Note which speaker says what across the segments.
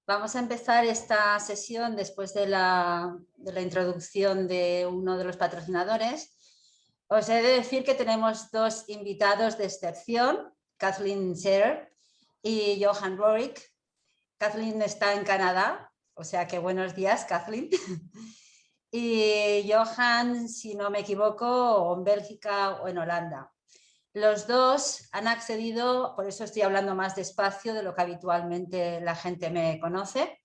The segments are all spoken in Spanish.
Speaker 1: Vamos a empezar esta sesión después de la introducción de uno de los patrocinadores. Os he de decir que tenemos dos invitados de excepción, Kathleen Scherer y Johan Rorick. Kathleen está en Canadá, o sea que buenos días, Kathleen. Y Johan, si no me equivoco, o en Bélgica o en Holanda. Los dos han accedido, por eso estoy hablando más despacio de lo que habitualmente la gente me conoce,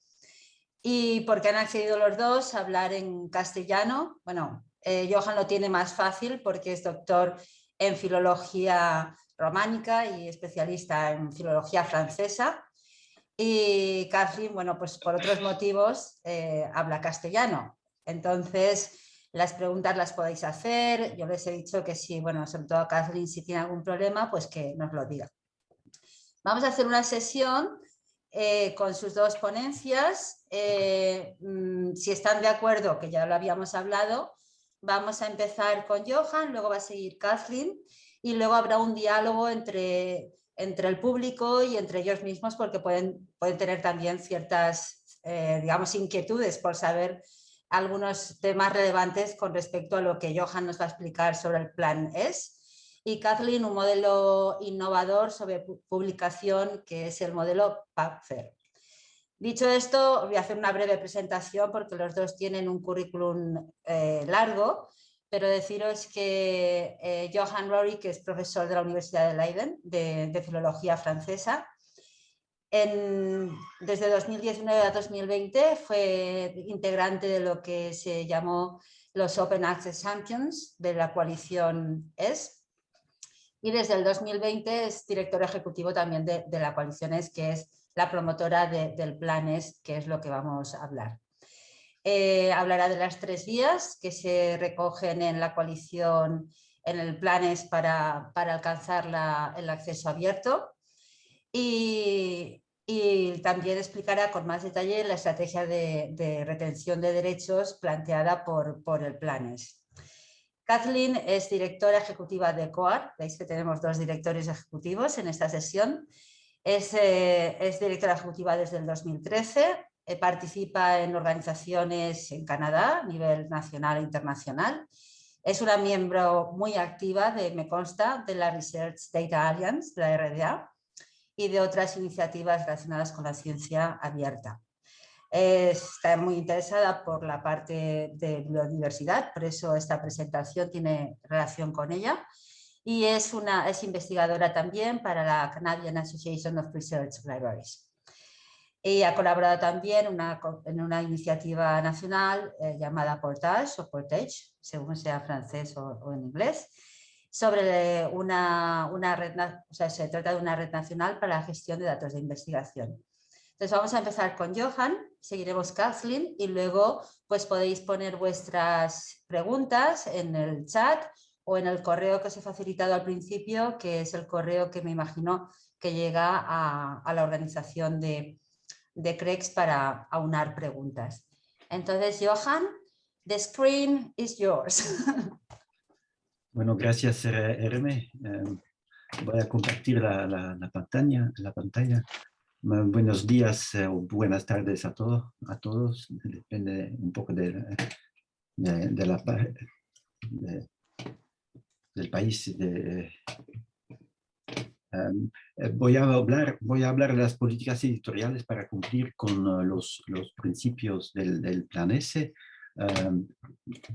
Speaker 1: y porque han accedido los dos a hablar en castellano. Bueno, Johan lo tiene más fácil porque es doctor en filología románica y especialista en filología francesa. Y Kathleen, bueno, pues por otros motivos habla castellano. Entonces, las preguntas las podéis hacer. Yo les he dicho que sí, bueno, sobre todo a Kathleen, si tiene algún problema, pues que nos lo diga. Vamos a hacer una sesión con sus dos ponencias. Si están de acuerdo, que ya lo habíamos hablado, vamos a empezar con Johan, luego va a seguir Kathleen y luego habrá un diálogo entre el público y entre ellos mismos, porque pueden tener también ciertas, digamos, inquietudes por saber algunos temas relevantes con respecto a lo que Johan nos va a explicar sobre el plan ES. Y Kathleen, un modelo innovador sobre publicación, que es el modelo PubFair. Dicho esto, voy a hacer una breve presentación porque los dos tienen un currículum largo, pero deciros que Johan Rorick, que es profesor de la Universidad de Leiden de filología francesa, desde 2019 a 2020 fue integrante de lo que se llamó los Open Access Champions de la coalición ES, y desde el 2020 es director ejecutivo también de la coalición ES, que es la promotora del plan ES, que es lo que vamos a hablar. Hablará de las 3 vías que se recogen en la coalición, en el plan ES para alcanzar el acceso abierto, y también explicará con más detalle la estrategia de retención de derechos planteada por el plan ES. Kathleen es directora ejecutiva de COAR, veis que tenemos 2 directores ejecutivos en esta sesión. Es directora ejecutiva desde el 2013, participa en organizaciones en Canadá a nivel nacional e internacional. Es una miembro muy activa, me consta, de la Research Data Alliance, de la RDA, y de otras iniciativas relacionadas con la ciencia abierta. Está muy interesada por la parte de biodiversidad, por eso esta presentación tiene relación con ella, y es investigadora también para la Canadian Association of Research Libraries. Y ha colaborado también en una iniciativa nacional llamada Portage o Portage, según sea francés o en inglés, sobre una red, o sea, se trata de una red nacional para la gestión de datos de investigación. Entonces vamos a empezar con Johan, seguiremos Kathleen y luego pues podéis poner vuestras preguntas en el chat o en el correo que os he facilitado al principio, que es el correo que me imagino que llega a la organización de CREX para aunar preguntas. Entonces, Johan, the screen is yours.
Speaker 2: Bueno, gracias, Herme. Voy a compartir la pantalla. Buenos días o buenas tardes a todos. Depende un poco del país. Voy a hablar de las políticas editoriales para cumplir con los principios del plan S.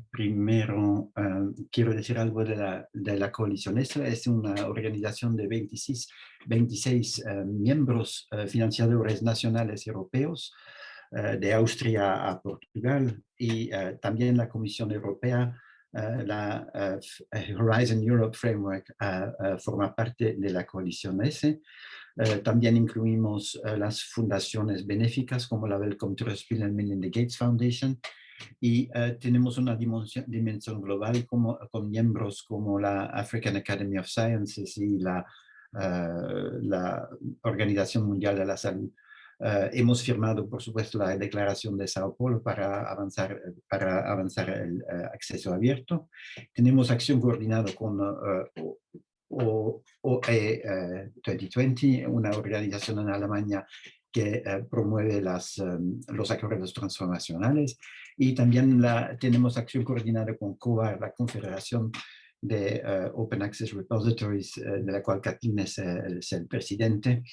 Speaker 2: Primero, quiero decir algo de la coalición. Esta es una organización de 26 miembros financiadores nacionales europeos, de Austria a Portugal, y también la Comisión Europea. La Horizon Europe Framework forma parte de la coalición S. También incluimos las fundaciones benéficas como la Wellcome Trust Bill and Melinda Gates Foundation, y tenemos una dimensión global con miembros como la African Academy of Sciences y la Organización Mundial de la Salud. Hemos firmado, por supuesto, la Declaración de Sao Paulo para avanzar el acceso abierto. Tenemos acción coordinada con OE 2020, una organización en Alemania que promueve los acuerdos transformacionales, y también tenemos acción coordinada con COAR, la Confederación de Open Access Repositories, de la cual Kathleen es el presidente.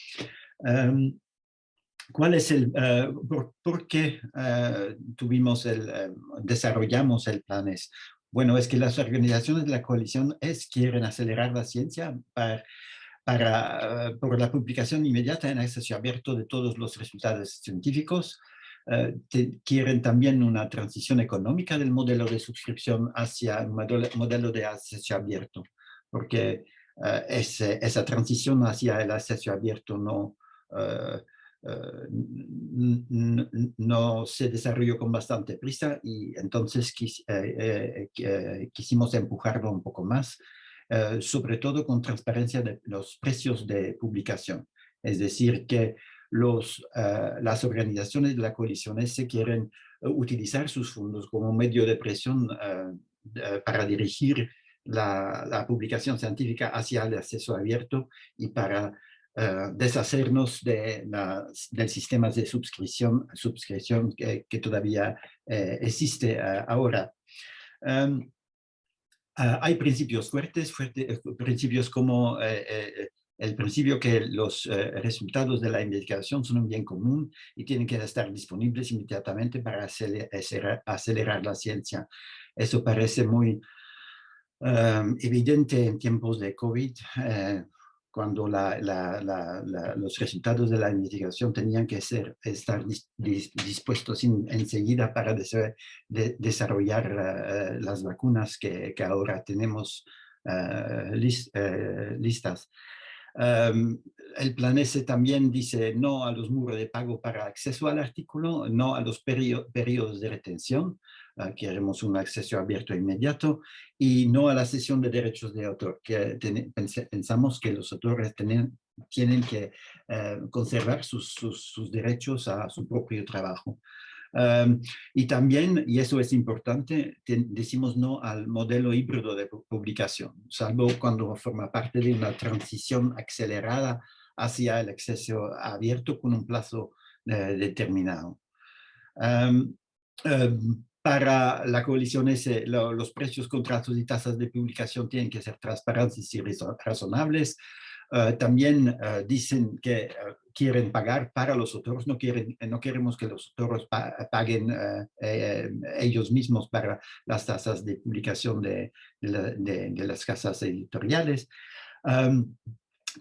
Speaker 2: ¿Cuál es por qué desarrollamos el PLANES? Bueno, es que las organizaciones de la coalición quieren acelerar la ciencia por la publicación inmediata en acceso abierto de todos los resultados científicos. Quieren también una transición económica del modelo de suscripción hacia un modelo de acceso abierto, porque esa transición hacia el acceso abierto no se desarrolló con bastante prisa, y entonces quisimos empujarlo un poco más, sobre todo con transparencia de los precios de publicación. Es decir, que las organizaciones de la coalición S quieren utilizar sus fondos como medio de presión para dirigir la publicación científica hacia el acceso abierto y para deshacernos del sistema de suscripción que todavía existe ahora. Hay principios fuertes, principios como el principio que los resultados de la investigación son un bien común y tienen que estar disponibles inmediatamente para acelerar la ciencia. Eso parece muy evidente en tiempos de COVID, cuando los resultados de la investigación tenían que estar dispuestos enseguida para desarrollar las vacunas que ahora tenemos listas. El Plan S también dice no a los muros de pago para acceso al artículo, no a los periodos de retención. Queremos un acceso abierto e inmediato, y no a la cesión de derechos de autor, que pensamos que los autores tienen que conservar sus derechos a su propio trabajo. Y también, y eso es importante, decimos no al modelo híbrido de publicación, salvo cuando forma parte de una transición acelerada hacia el acceso abierto con un plazo determinado. Para la coalición S, los precios, contratos y tasas de publicación tienen que ser transparentes y razonables. También dicen que quieren pagar para los autores, no queremos que los autores paguen ellos mismos para las tasas de publicación de las casas editoriales.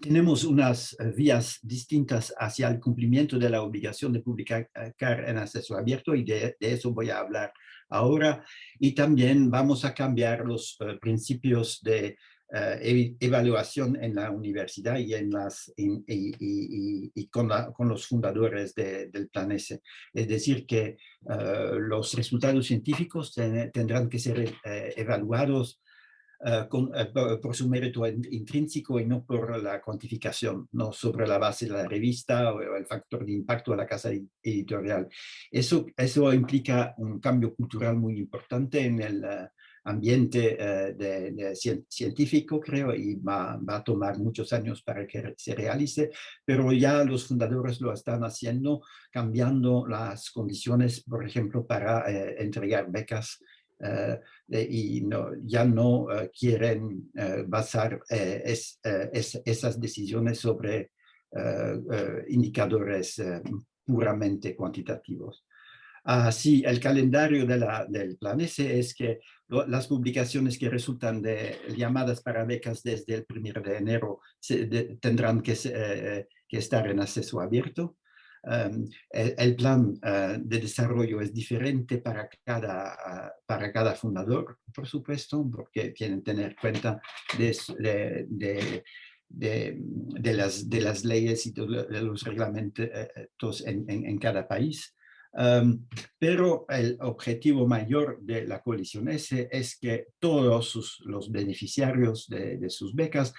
Speaker 2: Tenemos unas vías distintas hacia el cumplimiento de la obligación de publicar en acceso abierto, y de eso voy a hablar ahora. Y también vamos a cambiar los principios de evaluación en la universidad y con los fundadores del Plan S. Es decir, que los resultados científicos tendrán que ser evaluados por su mérito intrínseco y no por la cuantificación, no sobre la base de la revista o el factor de impacto de la casa editorial. Eso implica un cambio cultural muy importante en el ambiente científico, creo, y va a tomar muchos años para que se realice, pero ya los fundadores lo están haciendo, cambiando las condiciones, por ejemplo, para entregar becas, y ya no quieren basar esas decisiones sobre indicadores puramente cuantitativos. Sí, el calendario del Plan S es que las publicaciones que resultan de llamadas para becas desde el 1 de enero tendrán que estar en acceso abierto. El plan de desarrollo es diferente para cada fundador, por supuesto, porque tienen que tener cuenta de las leyes y de los reglamentos en cada país. Pero el objetivo mayor de la coalición S es que todos los beneficiarios de sus becas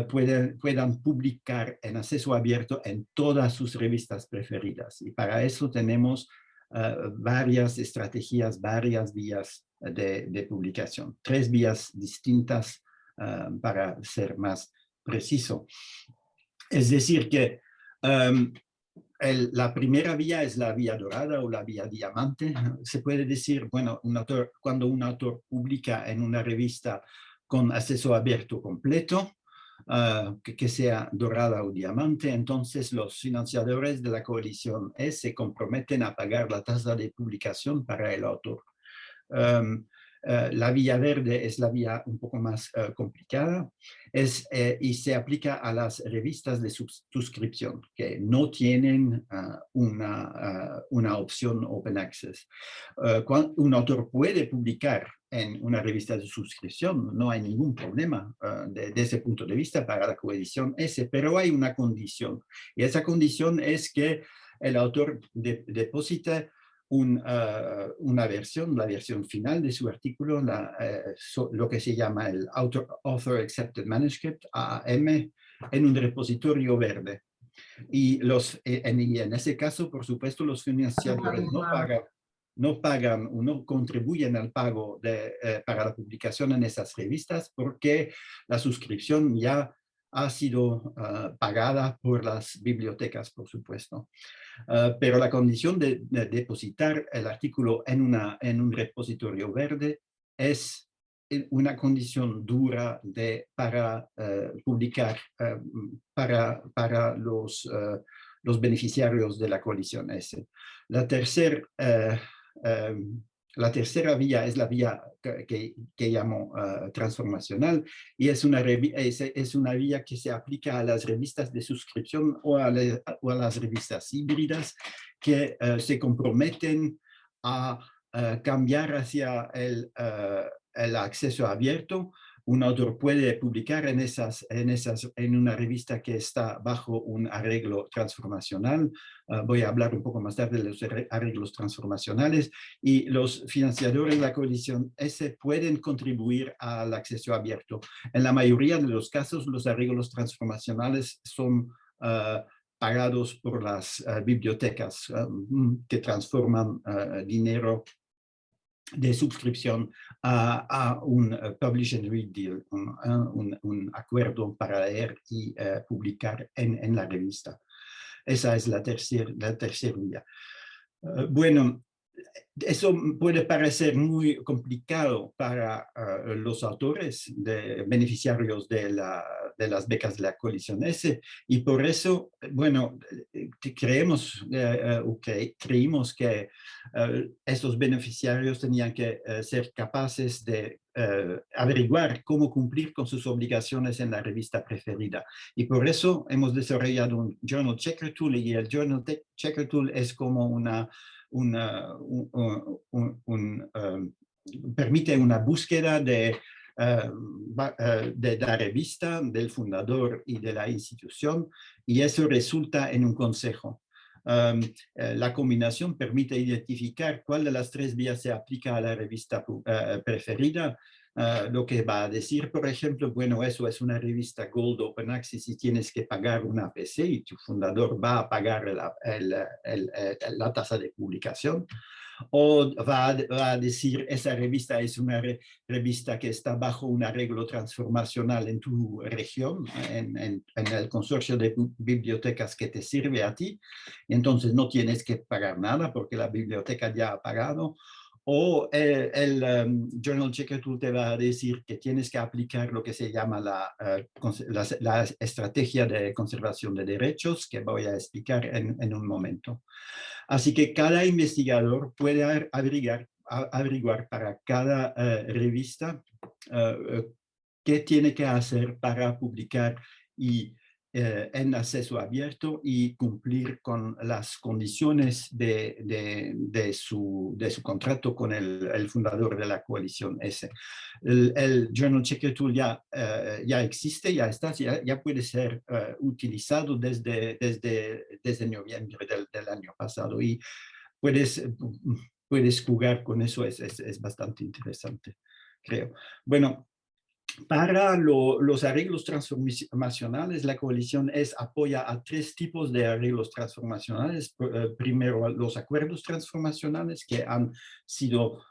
Speaker 2: puedan publicar en acceso abierto en todas sus revistas preferidas. Y para eso tenemos varias estrategias, varias vías de publicación, 3 vías distintas para ser más preciso. Es decir que La primera vía es la vía dorada o la vía diamante. Se puede decir, bueno, cuando un autor publica en una revista con acceso abierto completo, que sea dorada o diamante, entonces los financiadores de la coalición se comprometen a pagar la tasa de publicación para el autor. Um, la vía verde es la vía un poco más complicada y se aplica a las revistas de suscripción que no tienen una opción Open Access. Un autor puede publicar en una revista de suscripción, no hay ningún problema de ese punto de vista para la coalición S, pero hay una condición, y esa condición es que el autor deposite una versión, la versión final de su artículo, lo que se llama el Author Accepted Manuscript, AAM, en un repositorio verde. Y en ese caso, por supuesto, los financiadores no pagan o no contribuyen al pago para la publicación en esas revistas porque la suscripción ya ha sido pagada por las bibliotecas, por supuesto. Pero la condición de depositar el artículo en un repositorio verde es una condición dura para publicar para los beneficiarios de la coalición S. La tercera vía es la vía que llamo transformacional, y es una vía que se aplica a las revistas de suscripción o a las revistas híbridas que se comprometen a cambiar hacia el acceso abierto. Un autor puede publicar en una revista que está bajo un arreglo transformacional. Voy a hablar un poco más tarde de los arreglos transformacionales, y los financiadores de la coalición S pueden contribuir al acceso abierto. En la mayoría de los casos, los arreglos transformacionales son pagados por las bibliotecas que transforman dinero de suscripción a un publish and read deal, un acuerdo para leer y publicar en la revista. Esa es la tercera vía. Bueno, eso puede parecer muy complicado para los autores beneficiarios de las becas de la coalición S, y por eso, bueno, creímos que estos beneficiarios tenían que ser capaces de averiguar cómo cumplir con sus obligaciones en la revista preferida. Y por eso hemos desarrollado un Journal Checker Tool, y el Journal Checker Tool es como permite una búsqueda de la revista, del fundador y de la institución, y eso resulta en un consejo. La combinación permite identificar cuál de las tres vías se aplica a la revista preferida. Lo que va a decir, por ejemplo, bueno, eso es una revista Gold Open Access y tienes que pagar una PC, y tu fundador va a pagar la tasa de publicación. O va a decir, esa revista es una revista que está bajo un arreglo transformacional en tu región, en el consorcio de bibliotecas que te sirve a ti, entonces no tienes que pagar nada porque la biblioteca ya ha pagado. O el Journal Checker Tool te va a decir que tienes que aplicar lo que se llama la estrategia de conservación de derechos, que voy a explicar en un momento. Así que cada investigador puede averiguar para cada revista qué tiene que hacer para publicar en acceso abierto y cumplir con las condiciones de su contrato con el fundador de la coalición S. El Journal Checker Tool ya existe, ya puede ser utilizado desde noviembre del año pasado, y puedes jugar con eso, es bastante interesante, creo. Bueno, para los arreglos transformacionales, la coalición apoya a tres tipos de arreglos transformacionales. Primero, los acuerdos transformacionales que han sido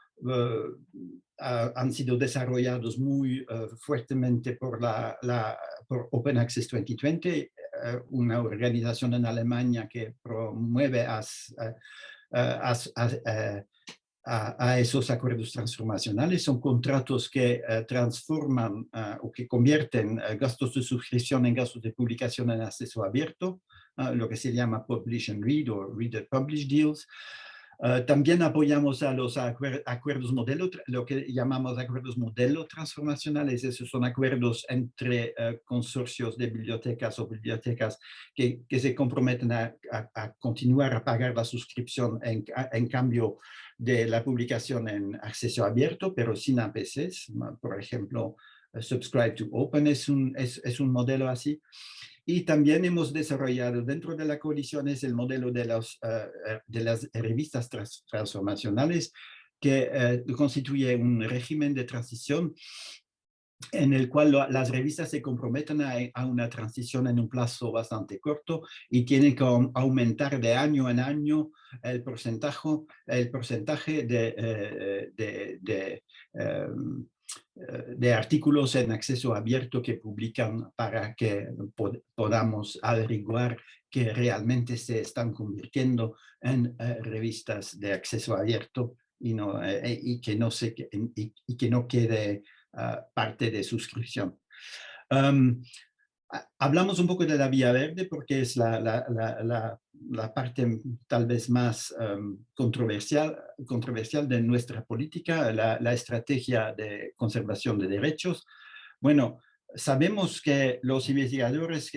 Speaker 2: desarrollados muy fuertemente por Open Access 2020. una organización en Alemania que promueve a esos acuerdos transformacionales. Son contratos que transforman o que convierten gastos de suscripción en gastos de publicación en acceso abierto, lo que se llama Publish and Read o Read and Publish Deals. También apoyamos a los acuerdos modelo, lo que llamamos acuerdos modelo transformacionales. Esos son acuerdos entre consorcios de bibliotecas o bibliotecas que se comprometen a continuar a pagar la suscripción en cambio de la publicación en acceso abierto, pero sin APCs. Por ejemplo, Subscribe to Open es un modelo así. Y también hemos desarrollado dentro de la coalición el modelo de las revistas transformacionales, que constituye un régimen de transición en el cual las revistas se comprometen a una transición en un plazo bastante corto y tienen que aumentar de año en año el porcentaje de artículos en acceso abierto que publican para que podamos averiguar que realmente se están convirtiendo en revistas de acceso abierto y que no quede parte de suscripción. Hablamos un poco de la vía verde porque es la parte tal vez más controversial de nuestra política, la estrategia de conservación de derechos. Bueno, sabemos que los investigadores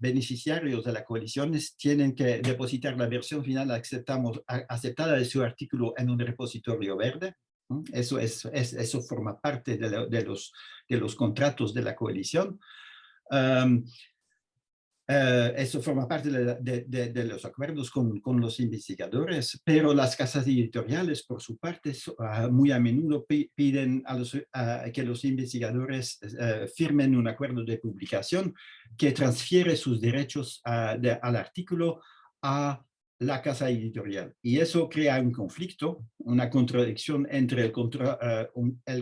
Speaker 2: beneficiarios de la coalición tienen que depositar la versión final aceptada de su artículo en un repositorio verde. Eso forma parte de los contratos de la coalición. Eso forma parte de los acuerdos con los investigadores, pero las casas editoriales, por su parte, muy a menudo piden que los investigadores firmen un acuerdo de publicación que transfiere sus derechos al artículo a la casa editorial. Y eso crea un conflicto, una contradicción entre el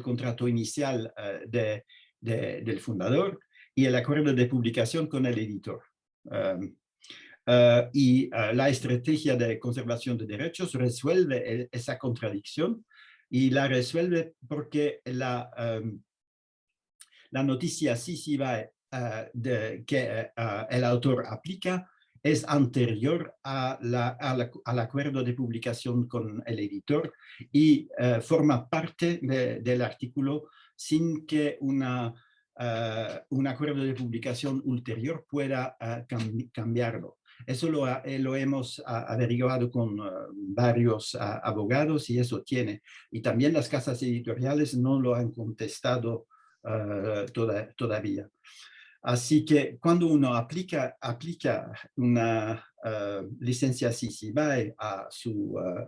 Speaker 2: contrato inicial del fundador y el acuerdo de publicación con el editor. La estrategia de conservación de derechos resuelve esa contradicción y la resuelve porque la noticia CC BY que el autor aplica es anterior al acuerdo de publicación con el editor y forma parte del artículo sin que un acuerdo de publicación ulterior pueda cambiarlo. Eso lo hemos averiguado con varios abogados y eso tiene. Y también las casas editoriales no lo han contestado todavía. Así que cuando uno aplica una licencia CC BY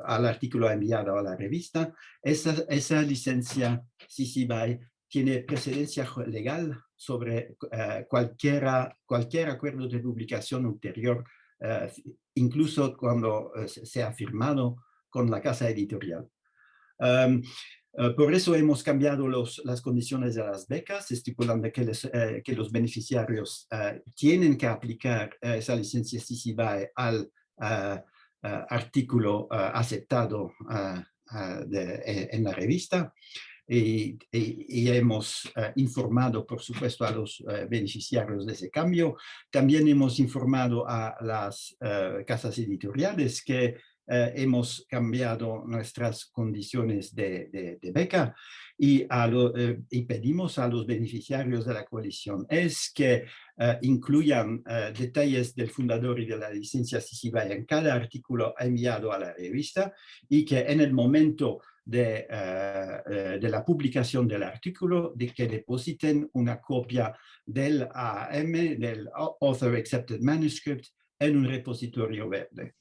Speaker 2: al artículo enviado a la revista, esa licencia CC BY tiene precedencia legal sobre cualquier acuerdo de publicación ulterior, incluso cuando se ha firmado con la casa editorial. Por eso hemos cambiado las condiciones de las becas, estipulando que los beneficiarios tienen que aplicar esa licencia CC BY al artículo aceptado en la revista. Y hemos informado, por supuesto, a los beneficiarios de ese cambio. También hemos informado a las casas editoriales que hemos cambiado nuestras condiciones de beca y pedimos a los beneficiarios de la coalición que incluyan detalles del fundador y de la licencia CC BY en cada artículo enviado a la revista y que en el momento de la publicación del artículo, que depositen una copia del AM, del Author Accepted Manuscript, en un repositorio verde.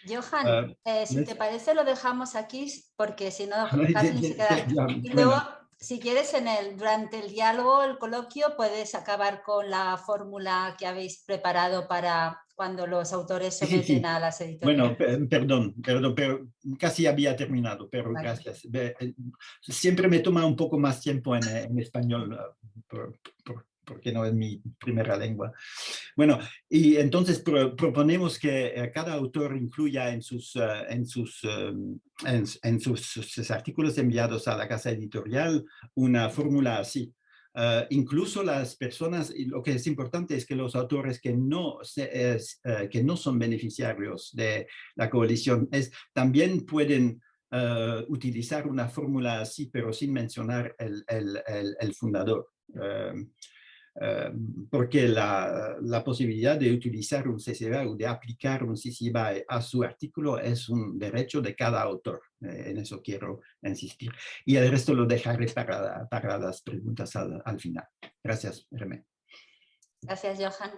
Speaker 1: Johan, si te parece lo dejamos aquí porque si no casi ni se queda. Y luego, si quieres, durante el diálogo, el coloquio, puedes acabar con la fórmula que habéis preparado para cuando los autores someten a las editoriales.
Speaker 2: Bueno, perdón, pero casi había terminado, pero vale. Gracias. Siempre me toma un poco más tiempo en español porque no es mi primera lengua. Bueno, y entonces proponemos que cada autor incluya en sus artículos enviados a la casa editorial una fórmula así. Incluso las personas, y lo que es importante es que los autores que no son beneficiarios de la coalición también pueden utilizar una fórmula así, pero sin mencionar el fundador. Porque la posibilidad de utilizar un CC BY o de aplicar un CC BY a su artículo es un derecho de cada autor. En eso quiero insistir. Y el resto lo dejaré para las preguntas al final. Gracias, Hermé.
Speaker 1: Gracias, Johan.